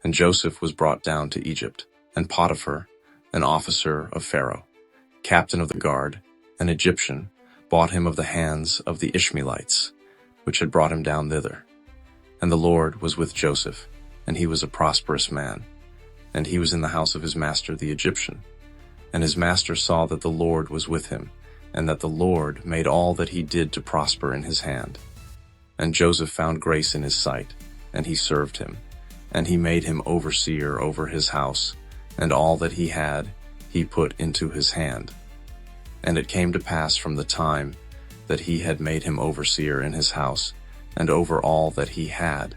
And Joseph was brought down to Egypt, and Potiphar, an officer of Pharaoh, captain of the guard, an Egyptian, bought him of the hands of the Ishmaelites, which had brought him down thither. And the Lord was with Joseph, and he was a prosperous man. And he was in the house of his master the Egyptian. And his master saw that the Lord was with him, and that the Lord made all that he did to prosper in his hand. And Joseph found grace in his sight, and he served him. And he made him overseer over his house, and all that he had he put into his hand. And it came to pass from the time that he had made him overseer in his house, and over all that he had,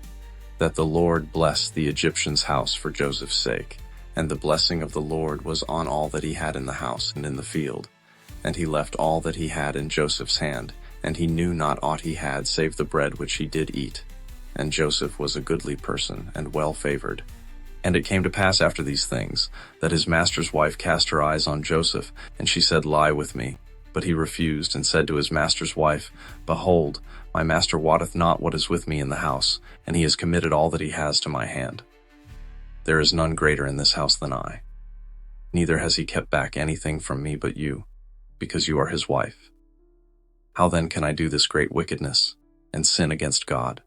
that the Lord blessed the Egyptian's house for Joseph's sake. And the blessing of the Lord was on all that he had in the house and in the field. And he left all that he had in Joseph's hand, and he knew not aught he had save the bread which he did eat. And Joseph was a goodly person and well favored. And it came to pass after these things, that his master's wife cast her eyes on Joseph, and she said, Lie with me. But he refused, and said to his master's wife, Behold, my master wotteth not what is with me in the house, and he has committed all that he has to my hand. There is none greater in this house than I. Neither has he kept back anything from me but you, because you are his wife. How then can I do this great wickedness, and sin against God?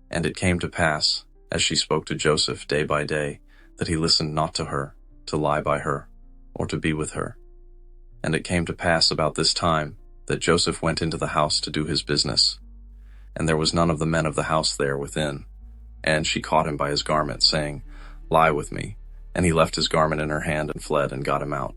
And it came to pass, as she spoke to Joseph day by day, that he listened not to her, to lie by her, or to be with her. And it came to pass about this time, that Joseph went into the house to do his business. And there was none of the men of the house there within. And she caught him by his garment, saying, Lie with me. And he left his garment in her hand, and fled, and got him out.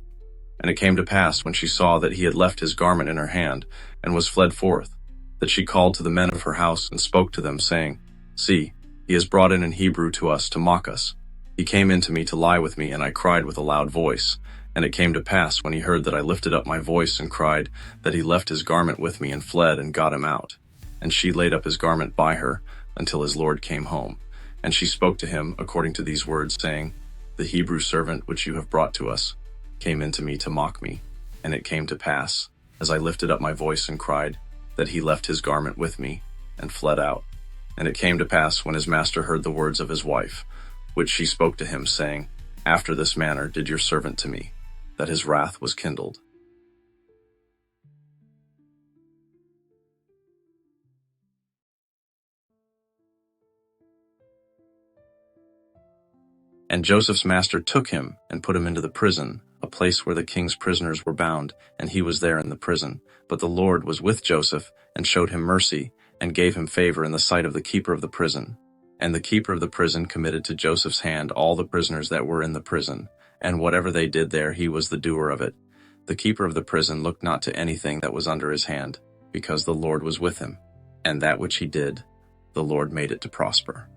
And it came to pass, when she saw that he had left his garment in her hand, and was fled forth, that she called to the men of her house, and spoke to them, saying, See, he has brought in an Hebrew to us to mock us. He came in to me to lie with me, and I cried with a loud voice. And it came to pass, when he heard that I lifted up my voice and cried, that he left his garment with me and fled, and got him out. And she laid up his garment by her, until his Lord came home. And she spoke to him according to these words, saying, The Hebrew servant which you have brought to us came in to me to mock me. And it came to pass, as I lifted up my voice and cried, that he left his garment with me, and fled out. And it came to pass, when his master heard the words of his wife, which she spoke to him, saying, After this manner did your servant to me, that his wrath was kindled. And Joseph's master took him, and put him into the prison, a place where the king's prisoners were bound, and he was there in the prison. But the Lord was with Joseph, and showed him mercy, and gave him favor in the sight of the keeper of the prison. And the keeper of the prison committed to Joseph's hand all the prisoners that were in the prison, and whatever they did there, he was the doer of it. The keeper of the prison looked not to anything that was under his hand, because the Lord was with him, and that which he did, the Lord made it to prosper.